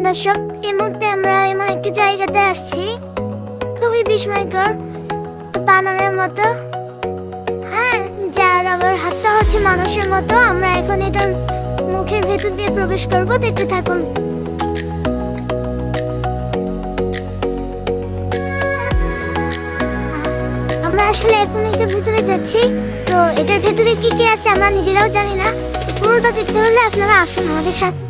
দর্শক, এই মুহূর্তে আমরা এমন একটি জায়গাতে আসছি, খুবই বিস্ময়কর, বানরের মতো। হ্যাঁ, যার আবার হাতটা হচ্ছে মানুষের মতো। আমরা এখন এটার মুখের ভেতর দিয়ে প্রবেশ করব, দেখতে থাকুন। আমরা আসলে এখন এটার ভিতরে যাচ্ছি, তো এটার ভেতরে কি কি আছে আমরা নিজেরাও জানি না। পুরোটা দেখতে হলে আপনারা আসুন আমাদের সাথে।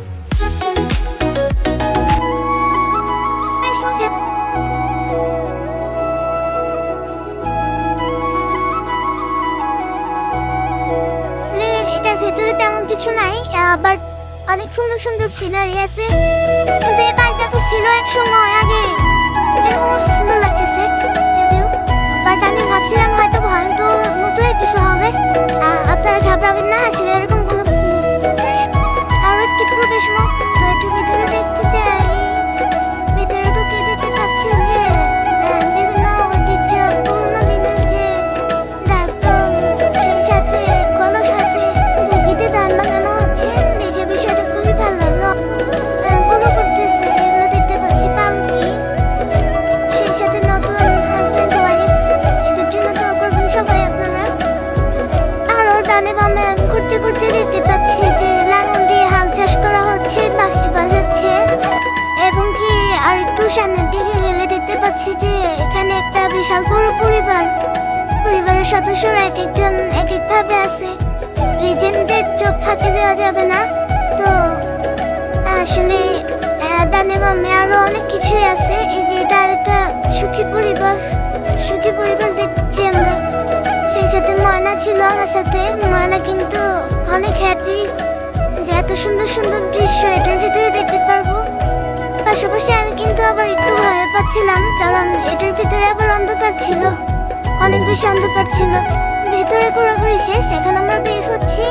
এটার ভেতরে তেমন কিছু নাই, বাট অনেক সুন্দর সুন্দর সিনারি আছে। কিন্তু এই বাড়িটা তো ছিল এক সময় আগে, এরকম সুন্দর লাগতেছে। বাট আমি ভাবছিলাম হয়তো ভয়ঙ্কর মতোই কিছু হবে। আপনারা ঘাবড়াবেন না, আসলে এরকম কোনো কিছু নেই। আরো একটি প্রবেশ মুখ, তো এটার ভিতরে দেখতে চাই। ভিতরে ঢুকে দেখতে পাচ্ছি যে বিভিন্ন ঐতিহ্য, পুরোনো দিনের যে ডাকডোল, সেই সাথে কলস হাতে ঢুকিতে ধান বাগানো হচ্ছে। দেখে বিষয়টা খুবই ভালো লাগলো। গুলো করতেছে, এগুলো দেখতে পাচ্ছি পালকি, সেই সাথে নতুন হাজবেন্ড ওয়াইফ, এদের জন্য তো করবেন সবাই আপনারা। আরো ডানে বামে ঘুরতে ঘুরতে দেখতে পাচ্ছি যে লাঙল দিয়ে হাল চাষ করা হচ্ছে, বাঁশি বাজাচ্ছে। এবং কি আর একটু সামনের দিকে গেলে দেখতে পাচ্ছি যে এখানে একটা বিশাল বড় পরিবারের সদস্যরা এক একজন এক এক ভাবে আছে। রিজেন্টদের চোখ ফাঁকি দেওয়া যাবে না। তো আসলে ডানে বামে আরো অনেক কিছুই আছে। এই যে এটা একটা সুখী পরিবার দেখছি আমরা। সেই সাথে ময়না ছিল আমার সাথে। ময়না কিন্তু অনেক হ্যাপি যে এত সুন্দর সুন্দর দৃশ্য এটার ভিতরে দেখতে পারবো। পাশাপাশি আমি কিন্তু আবার একটু ভয় পাচ্ছিলাম, কারণ এটার ভিতরে আবার অন্ধকার ছিল, অনেক বেশি অন্ধকার ছিল। ভেতরে ঘোরাঘুরি শেষ, এখন আমরা বের হচ্ছি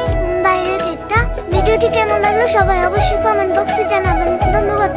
বাইরের গেটটা। ভিডিওটি কেমন লাগলো সবাই অবশ্যই কমেন্ট বক্সে জানাবেন। ধন্যবাদ।